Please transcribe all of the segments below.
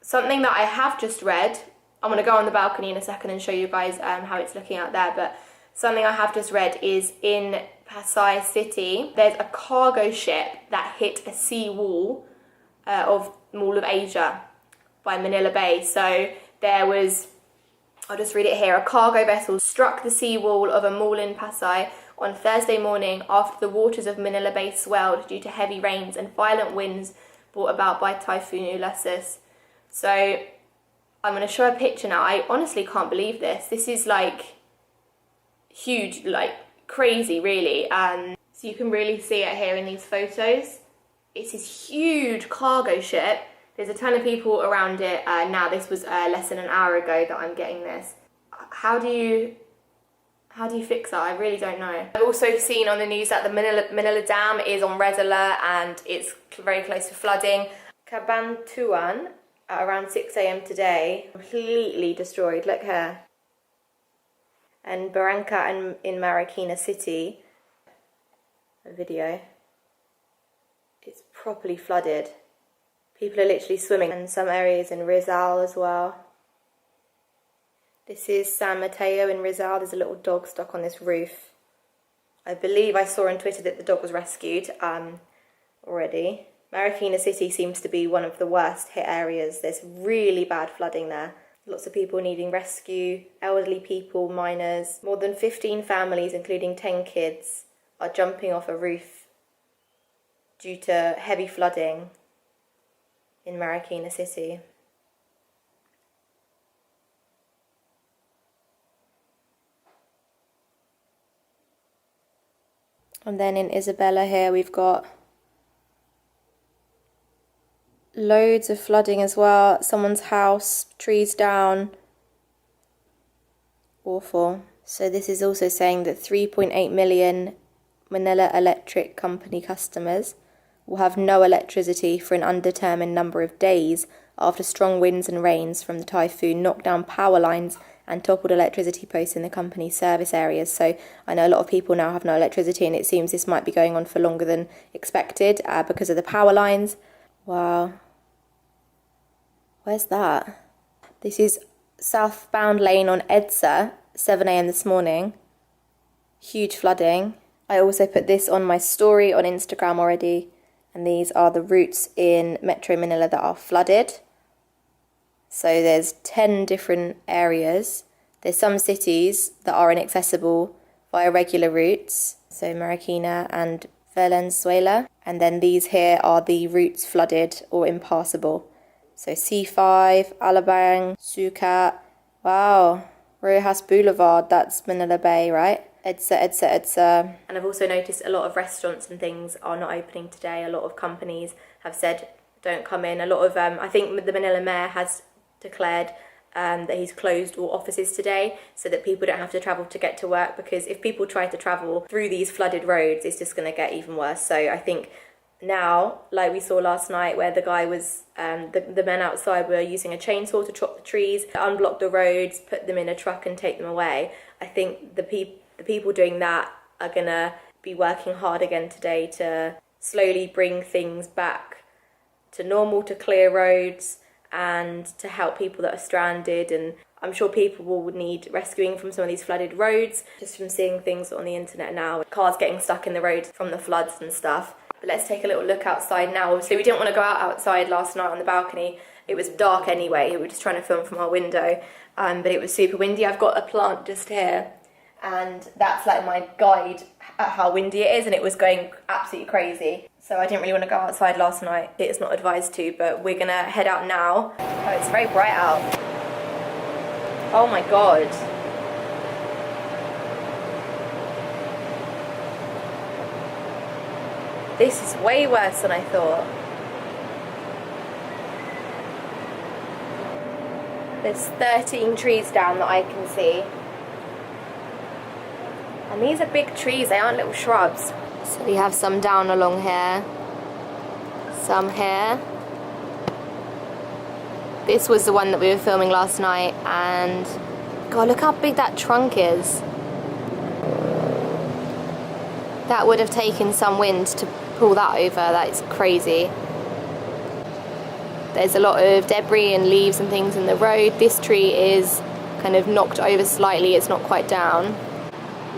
Something that I have just read, I'm going to go on the balcony in a second and show you guys how it's looking out there, but something I have just read is in Pasay City, there's a cargo ship that hit a sea wall of Mall of Asia by Manila Bay. So there was, I'll just read it here, a cargo vessel struck the sea wall of a mall in Pasay on Thursday morning after the waters of Manila Bay swelled due to heavy rains and violent winds brought about by typhoon Ulyssses. So I'm going to show a picture now. I honestly can't believe this. This is like huge, like crazy really. So you can really see it here in these photos. It's this huge cargo ship. There's a ton of people around it now. This was less than an hour ago that I'm getting this. How do you fix that? I really don't know. I've also seen on the news that the Manila Dam is on red alert and it's very close to flooding. Cabanatuan, at around 6 AM today, completely destroyed. Look here. And Barangka in Marikina City, a video, it's properly flooded. People are literally swimming, and some areas in Rizal as well. This is San Mateo in Rizal. There's a little dog stuck on this roof. I believe I saw on Twitter that the dog was rescued already. Marikina City seems to be one of the worst hit areas. There's really bad flooding there. Lots of people needing rescue, elderly people, minors. More than 15 families, including 10 kids, are jumping off a roof due to heavy flooding in Marikina City. And then in Isabela here we've got loads of flooding as well. Someone's house, trees down. Awful. So this is also saying that 3.8 million Manila Electric Company customers will have no electricity for an undetermined number of days after strong winds and rains from the typhoon knocked down power lines and toppled electricity posts in the company's service areas. So I know a lot of people now have no electricity, and it seems this might be going on for longer than expected because of the power lines. Wow. Where's that? This is southbound lane on EDSA, 7 AM this morning. Huge flooding. I also put this on my story on Instagram already, and these are the routes in Metro Manila that are flooded. So there's 10 different areas. There's some cities that are inaccessible via regular routes, so Marikina and Valenzuela. And then these here are the routes flooded or impassable. So C5, Alabang, Sukat, wow, Rojas Boulevard, that's Manila Bay, right? EDSA. And I've also noticed a lot of restaurants and things are not opening today. A lot of companies have said don't come in. A lot of, I think the Manila Mayor has declared that he's closed all offices today so that people don't have to travel to get to work, because if people try to travel through these flooded roads, it's just going to get even worse. So I think now, like we saw last night where the guy was, the men outside were using a chainsaw to chop the trees, unblock the roads, put them in a truck and take them away. I think the people doing that are going to be working hard again today to slowly bring things back to normal, to clear roads and to help people that are stranded. And I'm sure people will need rescuing from some of these flooded roads, just from seeing things on the internet now, cars getting stuck in the road from the floods and stuff. But let's take a little look outside now. Obviously we didn't want to go outside last night on the balcony. It was dark anyway. We were just trying to film from our window, but it was super windy. I've got a plant just here, and that's like my guide at how windy it is, and it was going absolutely crazy. So I didn't really want to go outside last night. It's not advised to, but we're gonna head out now. Oh, it's very bright out. Oh my God. This is way worse than I thought. There's 13 trees down that I can see. And these are big trees, they aren't little shrubs. So we have some down along here. Some here. This was the one that we were filming last night, and God, look how big that trunk is. That would have taken some wind to pull that over. That is crazy. There's a lot of debris and leaves and things in the road. This tree is kind of knocked over slightly, it's not quite down.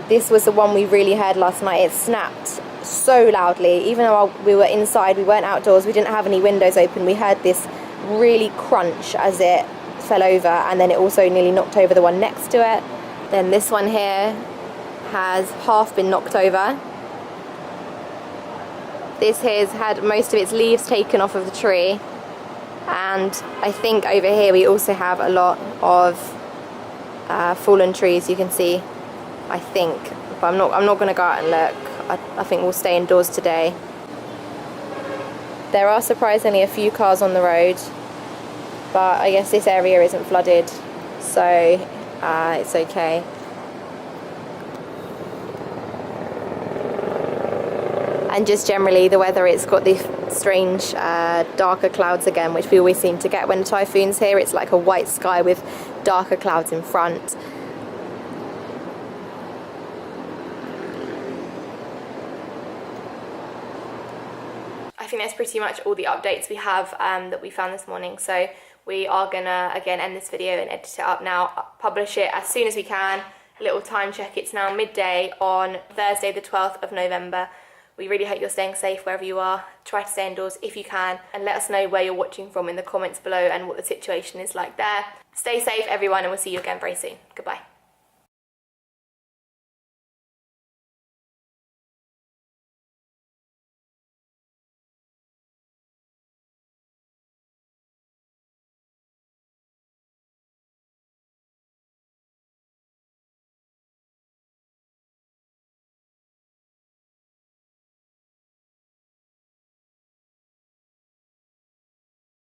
This was the one we really heard last night. It snapped so loudly. Even though we were inside, we weren't outdoors, we didn't have any windows open, we heard this really crunch as it fell over, and then it also nearly knocked over the one next to it. Then this one here has half been knocked over. This here has had most of its leaves taken off of the tree, and I think over here we also have a lot of fallen trees, you can see, I think, but I'm not going to go out and look. I think we'll stay indoors today. There are surprisingly a few cars on the road, but I guess this area isn't flooded, so it's okay. And just generally the weather, it's got these strange darker clouds again, which we always seem to get when the typhoon's here. It's like a white sky with darker clouds in front. I think that's pretty much all the updates we have that we found this morning. So we are gonna again end this video and edit it up now, publish it as soon as we can. A little time check, it's now midday on Thursday the 12th of November. We really hope you're staying safe wherever you are. Try to stay indoors if you can, and let us know where you're watching from in the comments below and what the situation is like there. Stay safe everyone, and we'll see you again very soon. Goodbye.